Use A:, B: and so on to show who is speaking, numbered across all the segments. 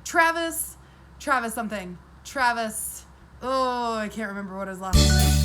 A: Travis something. Travis. Oh, I can't remember what his last name is.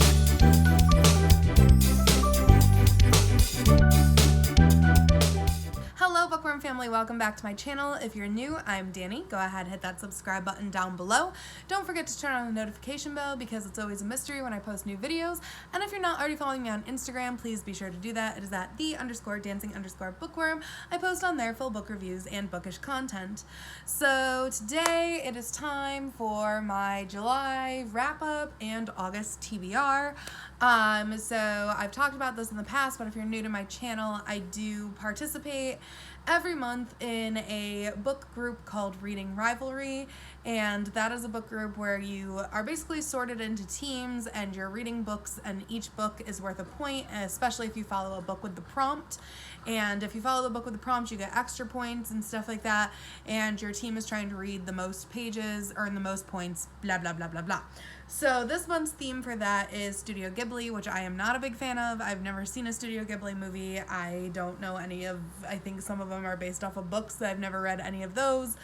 A: Hello Bookworm family, welcome back to my channel. If you're new, I'm Danny. Go ahead and hit that subscribe button down below. Don't forget to turn on the notification bell because it's always a mystery when I post new videos. And if you're not already following me on Instagram, please be sure to do that. It is at _dancing_bookworm. I post on there full book reviews and bookish content. So today it is time for my July wrap up and August TBR. So I've talked about this in the past, but if you're new to my channel, I do participate every month in a book group called Reading Rivalry, and that is a book group where you are basically sorted into teams and you're reading books, and each book is worth a point, especially if you follow a book with the prompt. And if you follow the book with the prompt, you get extra points and stuff like that, and your team is trying to read the most pages, earn the most points, blah blah blah blah blah. So this month's theme for that is Studio Ghibli, which I am not a big fan of. I've never seen a Studio Ghibli movie. I don't know any of, I think some of them are based off of books. I've never read any of those.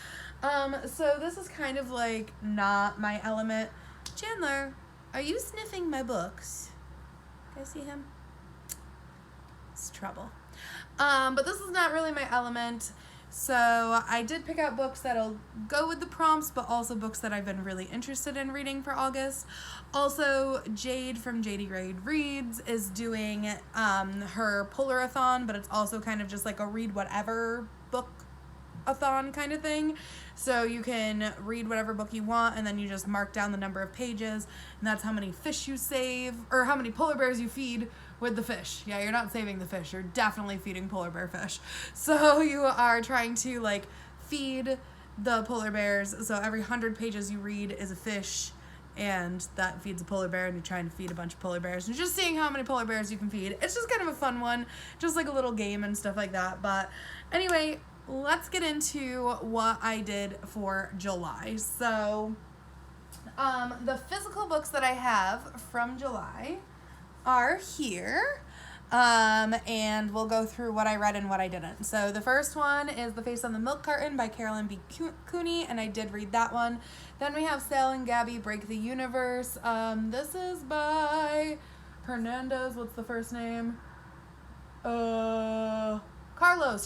A: So this is kind of like not my element. Chandler, are you sniffing my books? Can I see him? It's trouble. But this is not really my element. So I did pick out books that'll go with the prompts, but also books that I've been really interested in reading for August. Also, Jade from JD Grade Reads is doing her Polarathon, but it's also kind of just like a read whatever book-a-thon kind of thing. So you can read whatever book you want, and then you just mark down the number of pages, and that's how many fish you save, or how many polar bears you feed with the fish. Yeah, you're not saving the fish. You're definitely feeding polar bear fish. So you are trying to like feed the polar bears. So every 100 pages you read is a fish, and that feeds a polar bear, and you're trying to feed a bunch of polar bears and just seeing how many polar bears you can feed. It's just kind of a fun one, just like a little game and stuff like that. But anyway, let's get into what I did for July. So the physical books that I have from July are here, and we'll go through what I read and what I didn't. So the first one is The Face on the Milk Carton by Carolyn B. Cooney, and I did read that one. Then we have Sal and Gabby Break the Universe. This is by Hernandez. What's the first name? Carlos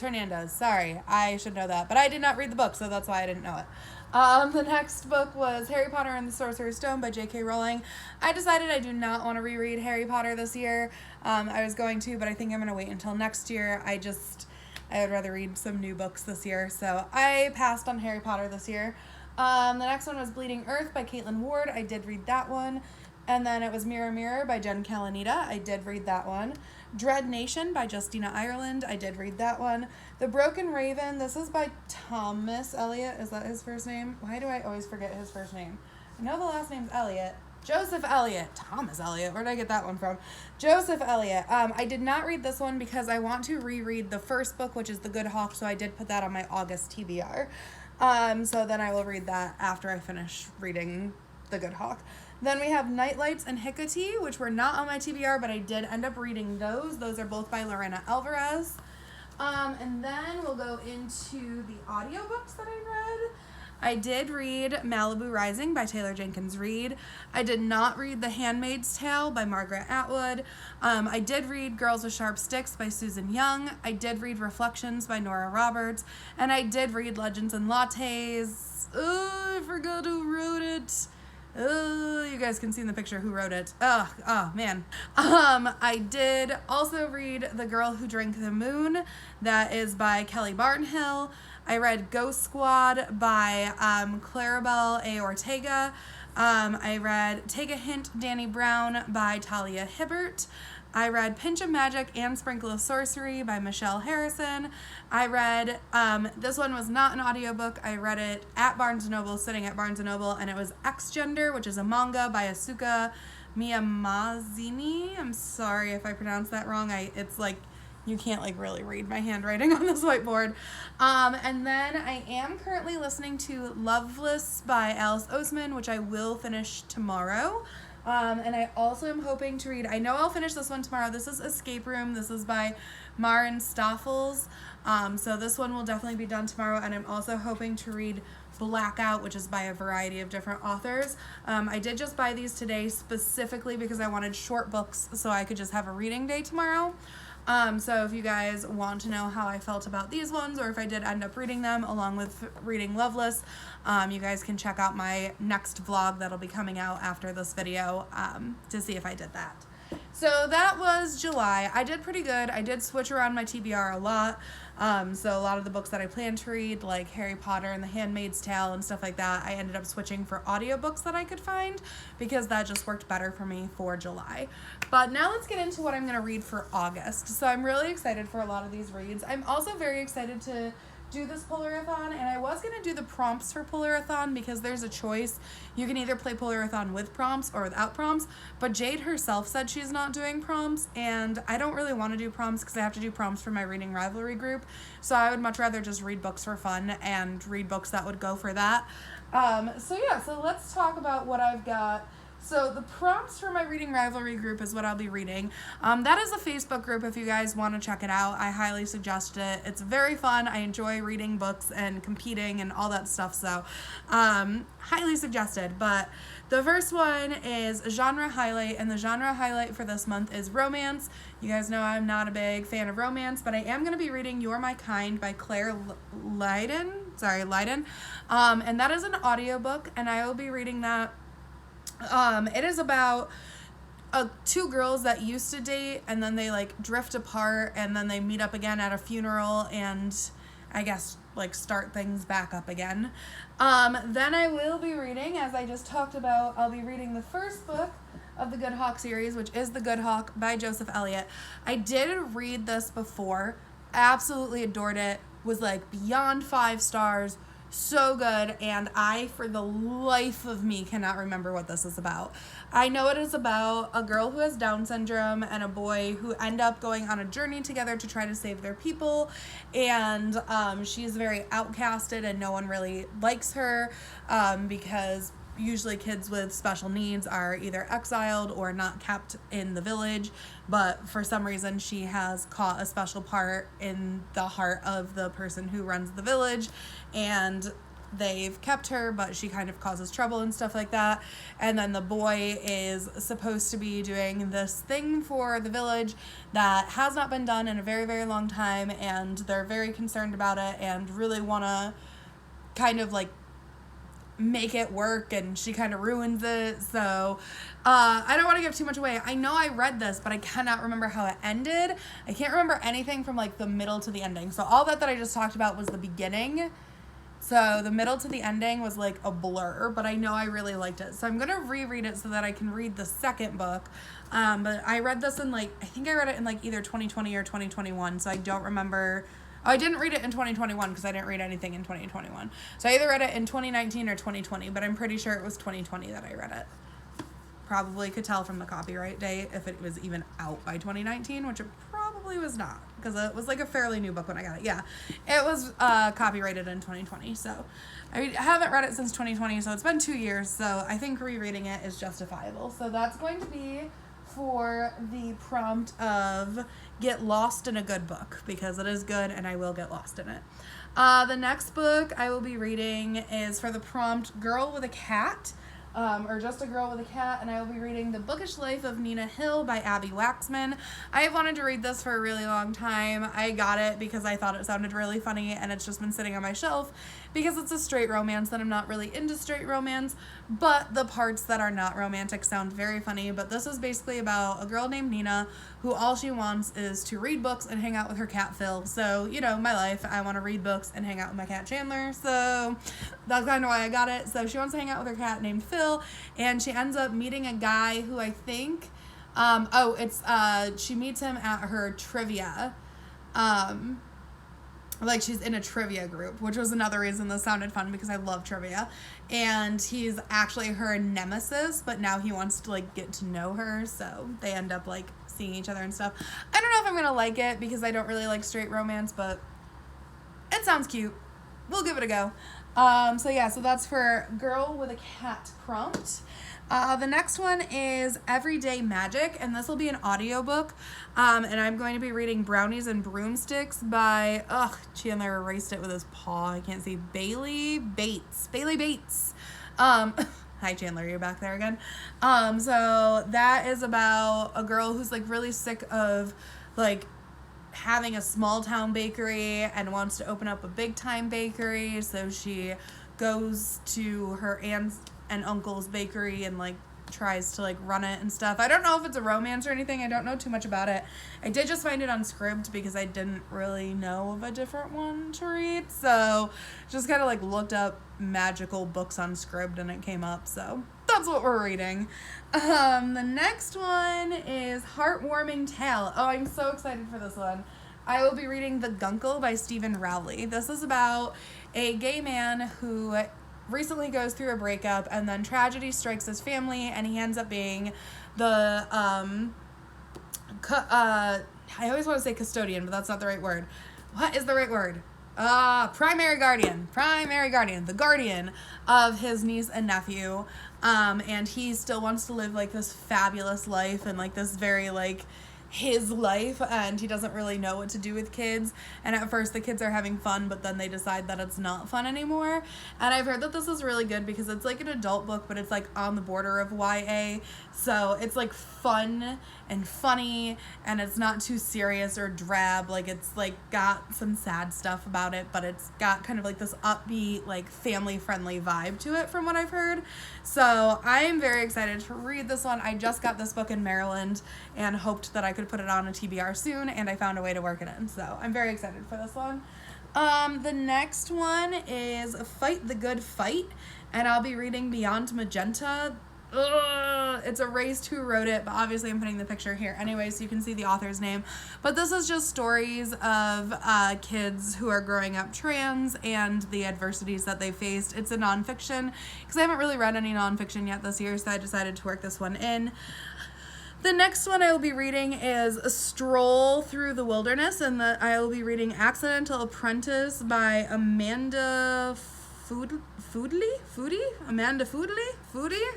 A: Hernandez. Sorry, I should know that, but I did not read the book, so that's why I didn't know it. The next book was Harry Potter and the Sorcerer's Stone by J.K. Rowling. I decided I do not want to reread Harry Potter this year. I was going to, but I think I'm going to wait until next year. I would rather read some new books this year, so I passed on Harry Potter this year. The next one was Bleeding Earth by Caitlin Ward. I did read that one. And then it was Mirror Mirror by Jen Kalanita. I did read that one. Dread Nation by Justina Ireland. I did read that one. The Broken Raven. This is by Thomas Eliot. Is that his first name? Why do I always forget his first name? I know the last name's Eliot. Joseph Eliot. Thomas Eliot. Where did I get that one from? Joseph Eliot. I did not read this one because I want to reread the first book, which is The Good Hawk, so I did put that on my August TBR. So then I will read that after I finish reading The Good Hawk. Then we have Nightlights and Hecate, which were not on my TBR, but I did end up reading those. Those are both by Lorena Alvarez. And then we'll go into the audiobooks that I read. I did read Malibu Rising by Taylor Jenkins Reid. I did not read The Handmaid's Tale by Margaret Atwood. I did read Girls with Sharp Sticks by Susan Young. I did read Reflections by Nora Roberts. And I did read Legends and Lattes. Oh, I forgot who wrote it. Oh, you guys can see in the picture who wrote it. Oh man. I did also read The Girl Who Drank the Moon. That is by Kelly Barnhill. I read Ghost Squad by Claribel A. Ortega. I read Take a Hint, Danny Brown by Talia Hibbert. I read Pinch of Magic and Sprinkle of Sorcery by Michelle Harrison. I read, this one was not an audiobook. I read it at Barnes & Noble, sitting at Barnes & Noble, and it was X-Gender, which is a manga by Asuka Miyamazini. I'm sorry if I pronounced that wrong. It's like, you can't like really read my handwriting on this whiteboard. And then I am currently listening to Loveless by Alice Oseman, which I will finish tomorrow. And I also am hoping to read, I know I'll finish this one tomorrow. This is Escape Room. This is by Maren Stoffels. So this one will definitely be done tomorrow. And I'm also hoping to read Blackout, which is by a variety of different authors. I did just buy these today specifically because I wanted short books so I could just have a reading day tomorrow. So if you guys want to know how I felt about these ones, or if I did end up reading them along with reading Loveless, you guys can check out my next vlog that'll be coming out after this video to see if I did that. So that was July. I did pretty good. I did switch around my TBR a lot. So a lot of the books that I planned to read, like Harry Potter and The Handmaid's Tale and stuff like that, I ended up switching for audiobooks that I could find because that just worked better for me for July. But now let's get into what I'm going to read for August. So I'm really excited for a lot of these reads. I'm also very excited to do this Polarathon, and I was going to do the prompts for Polarathon because there's a choice. You can either play Polarathon with prompts or without prompts, but Jade herself said she's not doing prompts, and I don't really want to do prompts because I have to do prompts for my reading rivalry group, so I would much rather just read books for fun and read books that would go for that. So let's talk about what I've got. So the prompts for my reading rivalry group is what I'll be reading. That is a Facebook group if you guys want to check it out. I highly suggest it. It's very fun. I enjoy reading books and competing and all that stuff, so highly suggested. But the first one is a genre highlight, and the genre highlight for this month is romance. You guys know I'm not a big fan of romance, but I am going to be reading You're My Kind by Claire Lydon. And that is an audiobook, and I will be reading that. It is about two girls that used to date, and then they like drift apart, and then they meet up again at a funeral, and I guess like start things back up again. Then I will be reading, as I just talked about, I'll be reading the first book of the Good Hawk series, which is The Good Hawk by Joseph Elliott. I did read this before, absolutely adored it, was like beyond 5 stars. So good, and I, for the life of me, cannot remember what this is about. I know it is about a girl who has Down syndrome and a boy who end up going on a journey together to try to save their people, and she's very outcasted and no one really likes her because usually kids with special needs are either exiled or not kept in the village, but for some reason she has caught a special part in the heart of the person who runs the village, and they've kept her, but she kind of causes trouble and stuff like that. And then the boy is supposed to be doing this thing for the village that has not been done in a very, very long time, and they're very concerned about it and really want to kind of like make it work, and she kind of ruins it. So I don't want to give too much away. I know I read this, but I cannot remember how it ended. I can't remember anything from like the middle to the ending. So all that I just talked about was the beginning. So the middle to the ending was like a blur, but I know I really liked it. So I'm going to reread it so that I can read the second book. But I read this in I think I read it in either 2020 or 2021. So I don't remember. Oh, I didn't read it in 2021 because I didn't read anything in 2021. So I either read it in 2019 or 2020, but I'm pretty sure it was 2020 that I read it. Probably could tell from the copyright date if it was even out by 2019, which it probably was not because it was like a fairly new book when I got it. Yeah, it was copyrighted in 2020. So I haven't read it since 2020, so it's been 2 years. So I think rereading it is justifiable. So that's going to be for the prompt of get lost in a good book, because it is good and I will get lost in it. The next book I will be reading is for the prompt Girl with a Cat, or just a girl with a cat, and I will be reading The Bookish Life of Nina Hill by Abby Waxman. I have wanted to read this for a really long time. I got it because I thought it sounded really funny, and it's just been sitting on my shelf because it's a straight romance, and I'm not really into straight romance, but the parts that are not romantic sound very funny. But this is basically about a girl named Nina who all she wants is to read books and hang out with her cat Phil. So, you know, my life, I want to read books and hang out with my cat Chandler, so that's kind of why I got it. So she wants to hang out with her cat named Phil, and she ends up meeting a guy who I think, she meets him at her trivia, she's in a trivia group, which was another reason this sounded fun because I love trivia, and he's actually her nemesis, but now he wants to get to know her, so they end up seeing each other and stuff. I don't know if I'm gonna like it because I don't really like straight romance, but it sounds cute. We'll give it a go. So that's for Girl with a Cat prompt. The next one is Everyday Magic, and this will be an audiobook. And I'm going to be reading Brownies and Broomsticks by, Chandler erased it with his paw. I can't see. Bailey Bates. Hi Chandler, you're back there again. So that is about a girl who's like really sick of like having a small town bakery and wants to open up a big time bakery. So she goes to her aunt's and uncle's bakery and like tries to like run it and stuff. I don't know if it's a romance or anything. I don't know too much about it. I did just find it on Scribd because I didn't really know of a different one to read. So just kind of like looked up magical books on Scribd and it came up. So that's what we're reading. The next one is Heartwarming Tale. Oh, I'm so excited for this one. I will be reading The Gunkle by Stephen Rowley. This is about a gay man who recently goes through a breakup and then tragedy strikes his family and he ends up being the I always want to say custodian, but that's not the right word. What is the right word? Primary guardian, the guardian of his niece and nephew. And he still wants to live like this fabulous life and like this very like his life, and he doesn't really know what to do with kids. And at first the kids are having fun, but then they decide that it's not fun anymore. And I've heard that this is really good because it's like an adult book, but it's like on the border of YA. So it's like fun and funny, and it's not too serious or drab. Like it's like got some sad stuff about it, but it's got kind of like this upbeat, like family friendly vibe to it from what I've heard. So I am very excited to read this one. I just got this book in Maryland and hoped that I could put it on a TBR soon, and I found a way to work it in. So I'm very excited for this one. The next one is Fight the Good Fight, and I'll be reading Beyond Magenta. It's erased who wrote it, but obviously I'm putting the picture here anyway so you can see the author's name. But this is just stories of kids who are growing up trans and the adversities that they faced. It's a nonfiction because I haven't really read any nonfiction yet this year, so I decided to work this one in. The next one I will be reading is A Stroll Through the Wilderness, and I will be reading Accidental Apprentice by Amanda Foodie?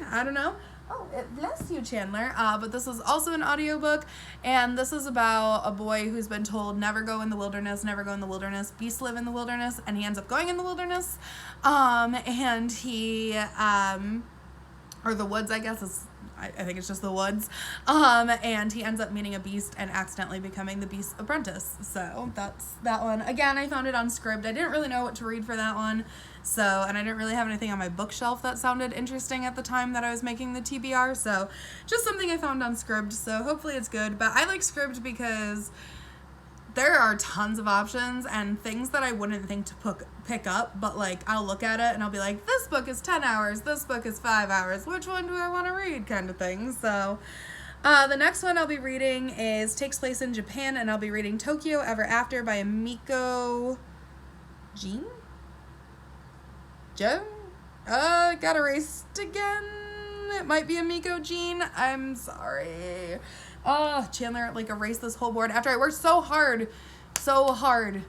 A: I don't know. Oh, bless you, Chandler. But this is also an audiobook, and this is about a boy who's been told never go in the wilderness, beasts live in the wilderness, and he ends up going in the wilderness. And he, or the woods, I guess, I think it's just the woods. And he ends up meeting a beast and accidentally becoming the beast's apprentice. So that's that one. Again, I found it on Scribd. I didn't really know what to read for that one. So, and I didn't really have anything on my bookshelf that sounded interesting at the time that I was making the TBR. So just something I found on Scribd. So hopefully it's good. But I like Scribd because there are tons of options and things that I wouldn't think to pick up, but like I'll look at it and I'll be like, this book is 10 hours, this book is 5 hours, which one do I want to read, kind of thing. So the next one I'll be reading takes place in Japan, and I'll be reading Tokyo Ever After by Miko Jean? Joe? Got erased again. It might be Amiko Jean. I'm sorry. Chandler like erased this whole board after I worked so hard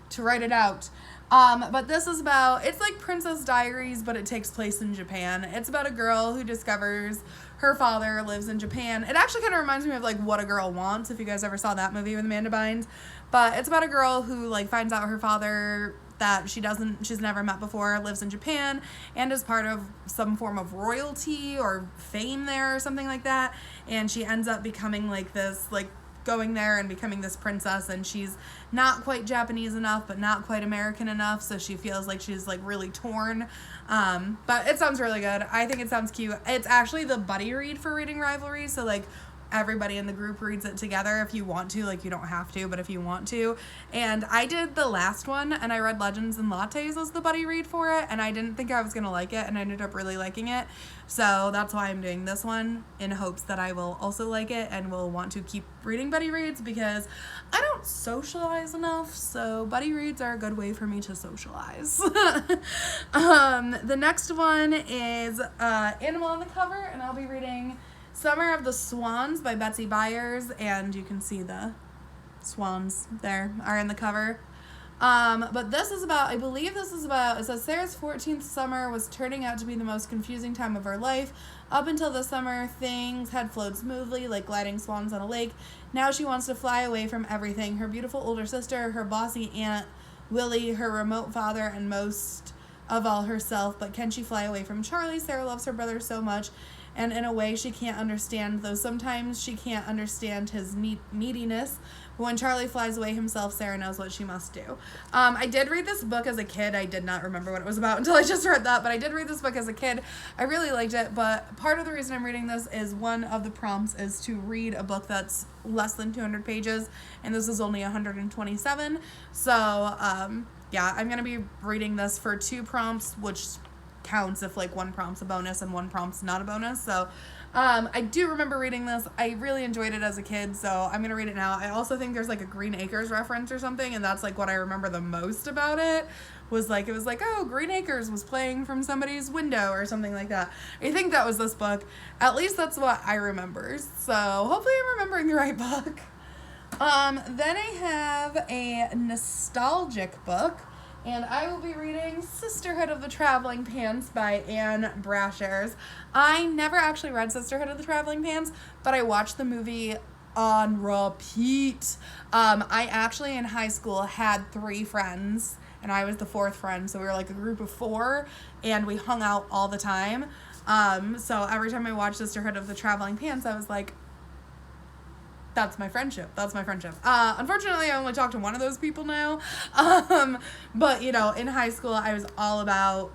A: to write it out. But this is about, it's like Princess Diaries, but it takes place in Japan. It's about a girl who discovers her father lives in Japan. It actually kind of reminds me of like What a Girl Wants, if you guys ever saw that movie with Amanda Bynes. But it's about a girl who like finds out her father that she's never met before lives in Japan and is part of some form of royalty or fame there or something like that. And she ends up becoming like this, like going there and becoming this princess, and she's not quite Japanese enough but not quite American enough, so she feels like she's like really torn. But it sounds really good. I think it sounds cute. It's actually the buddy read for Reading Rivalry, so like everybody in the group reads it together if you want to. Like, you don't have to, but if you want to. And I did the last one, and I read Legends and Lattes as the buddy read for it, and I didn't think I was going to like it, and I ended up really liking it. So that's why I'm doing this one, in hopes that I will also like it and will want to keep reading buddy reads, because I don't socialize enough, so buddy reads are a good way for me to socialize. The next one is Animal on the Cover, and I'll be reading Summer of the Swans by Betsy Byers, and you can see the swans there are in the cover. But this is about, I believe this is about, it says Sarah's 14th summer was turning out to be the most confusing time of her life. Up until this summer, things had flowed smoothly, like gliding swans on a lake. Now she wants to fly away from everything. Her beautiful older sister, her bossy aunt, Willie, her remote father, and most of all herself. But can she fly away from Charlie? Sarah loves her brother so much, and in a way she can't understand, though sometimes she can't understand his neediness. But when Charlie flies away himself, Sarah knows what she must do. I did read this book as a kid. I did not remember what it was about until I just read that, but I did read this book as a kid. I really liked it, but part of the reason I'm reading this is one of the prompts is to read a book that's less than 200 pages, and this is only 127. So, yeah, I'm going to be reading this for 2 prompts, which counts if like one prompt's a bonus and one prompt's not a bonus. So I do remember reading this. I really enjoyed it as a kid, so I'm gonna read it now. I also think there's like a Green Acres reference or something, and that's like what I remember the most about it, was like, it was like, oh, Green Acres was playing from somebody's window or something like that. I think that was this book. At least that's what I remember. So hopefully I'm remembering the right book. Then I have a nostalgic book, and I will be reading Sisterhood of the Traveling Pants by Anne Brashares. I never actually read Sisterhood of the Traveling Pants, but I watched the movie on repeat. I actually in high school had 3 friends, and I was the 4th friend, so we were like a group of 4, and we hung out all the time. So every time I watched Sisterhood of the Traveling Pants, I was like, that's my friendship. That's my friendship. Unfortunately, I only talk to one of those people now. But, you know, in high school, I was all about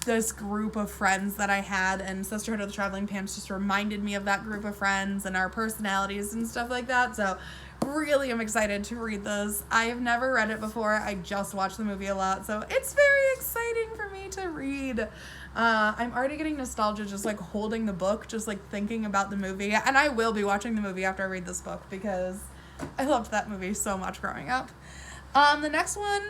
A: this group of friends that I had, and Sisterhood of the Traveling Pants just reminded me of that group of friends and our personalities and stuff like that. So, really am excited to read this. I have never read it before. I just watched the movie a lot, so it's very exciting for me to read. I'm already getting nostalgia just like holding the book, just like thinking about the movie, and I will be watching the movie after I read this book because I loved that movie so much growing up. The next one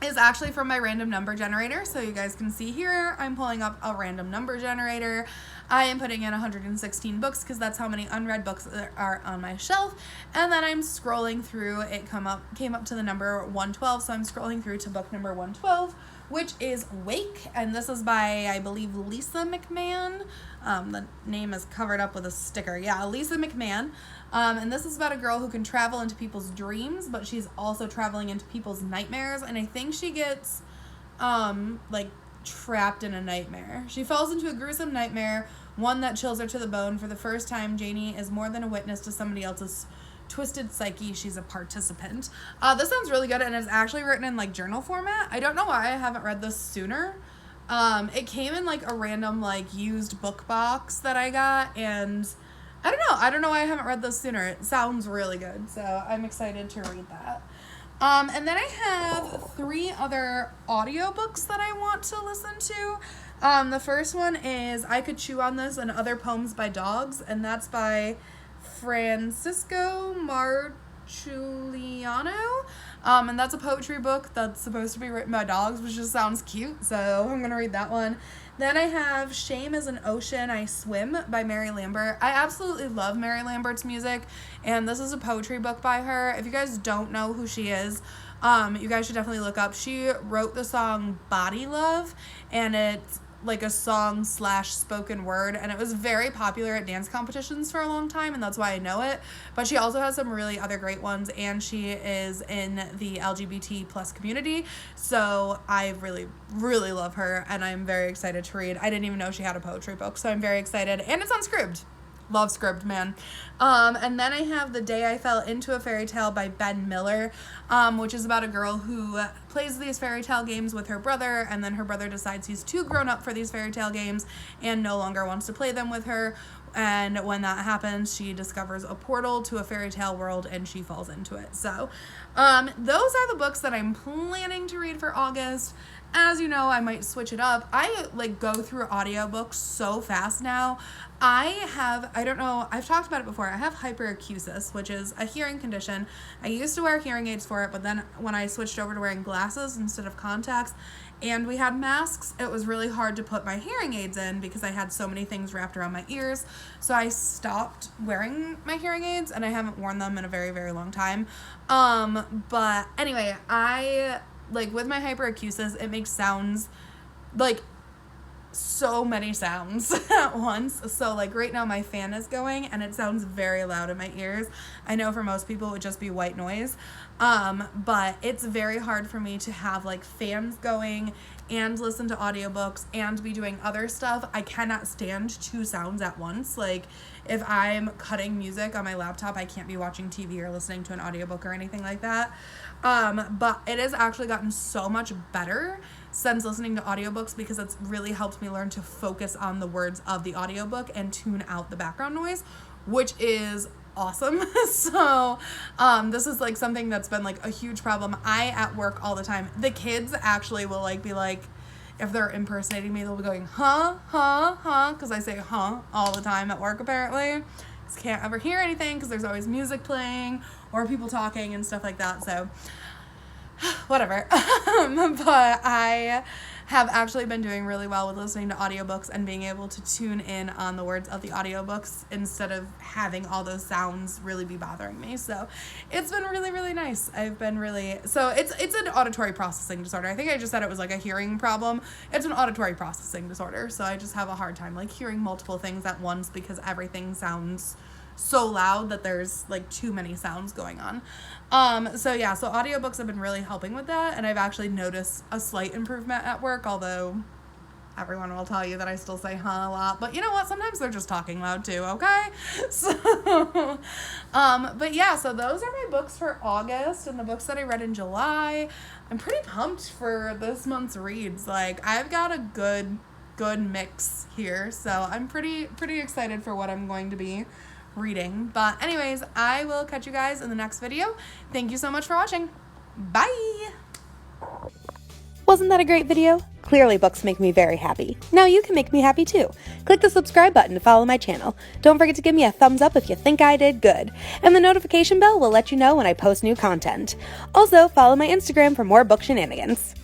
A: is actually from my random number generator, so you guys can see here I'm pulling up a random number generator. I am putting in 116 books because that's how many unread books are on my shelf, and then I'm scrolling through. It came up to the number 112, so I'm scrolling through to book number 112, which is Wake, and this is by, I believe, Lisa McMahon. The name is covered up with a sticker. Yeah, Lisa McMahon. And this is about a girl who can travel into people's dreams, but she's also traveling into people's nightmares, and I think she gets, like, trapped in a nightmare. She falls into a gruesome nightmare, one that chills her to the bone. For the first time, Janie is more than a witness to somebody else's twisted psyche. She's a participant. This sounds really good, and it's actually written in like journal format. I don't know why I haven't read this sooner. It came in like a random like used book box that I got, and I don't know why I haven't read this sooner. It sounds really good, so I'm excited to read that. And then I have 3 other audiobooks that I want to listen to. The first one is I Could Chew on This and Other Poems by Dogs, and that's by Francisco Marchuliano. And that's a poetry book that's supposed to be written by dogs, which just sounds cute, so I'm gonna read that one. Then I have Shame is an Ocean, I Swim by Mary Lambert. I absolutely love Mary Lambert's music, and this is a poetry book by her. If you guys don't know who she is, you guys should definitely look up. She wrote the song Body Love, and it's like a song / spoken word, and it was very popular at dance competitions for a long time, and that's why I know it. But she also has some really other great ones, and she is in the LGBT plus community, so I really love her, and I'm very excited to read. I didn't even know she had a poetry book, so I'm very excited, and it's on Scribd. Love Scribd, man. And then I have The Day I Fell Into a Fairy Tale by Ben Miller, which is about a girl who plays these fairy tale games with her brother, and then her brother decides he's too grown up for these fairy tale games and no longer wants to play them with her. And when that happens, she discovers a portal to a fairy tale world, and she falls into it. So those are the books that I'm planning to read for August. as you know, I might switch it up. I like go through audiobooks so fast now. I don't know, I've talked about it before. I have hyperacusis, which is a hearing condition. I used to wear hearing aids for it, but then when I switched over to wearing glasses instead of contacts and we had masks, it was really hard to put my hearing aids in because I had so many things wrapped around my ears. So I stopped wearing my hearing aids and I haven't worn them in a very, very long time. But anyway, like with my hyperacusis, it makes sounds like so many sounds at once. So like right now my fan is going and it sounds very loud in my ears. I know for most people it would just be white noise. But it's very hard for me to have like fans going and listen to audiobooks and be doing other stuff. I cannot stand two sounds at once. Like if I'm cutting music on my laptop, I can't be watching TV or listening to an audiobook or anything like that. But it has actually gotten so much better since listening to audiobooks because it's really helped me learn to focus on the words of the audiobook and tune out the background noise, which is awesome. So this is like something that's been like a huge problem. At work all the time, the kids actually will like be like, if they're impersonating me, they'll be going huh because I say huh all the time at work apparently. Just can't ever hear anything because there's always music playing or people talking and stuff like that. So whatever. But I have actually been doing really well with listening to audiobooks and being able to tune in on the words of the audiobooks instead of having all those sounds really be bothering me. So it's been really, really nice. So it's an auditory processing disorder. I think I just said it was like a hearing problem. It's an auditory processing disorder. So I just have a hard time like hearing multiple things at once because everything sounds so loud that there's like too many sounds going on. So audiobooks have been really helping with that, and I've actually noticed a slight improvement at work, although everyone will tell you that I still say huh a lot, but you know what, sometimes they're just talking loud too, okay? So so those are my books for August and the books that I read in July. I'm pretty pumped for this month's reads. Like I've got a good mix here, so I'm pretty excited for what I'm going to be reading. But anyways, I will catch you guys in the next video. Thank you so much for watching. Bye!
B: Wasn't that a great video? Clearly books make me very happy. Now you can make me happy too. Click the subscribe button to follow my channel. Don't forget to give me a thumbs up if you think I did good. And the notification bell will let you know when I post new content. Also, follow my Instagram for more book shenanigans.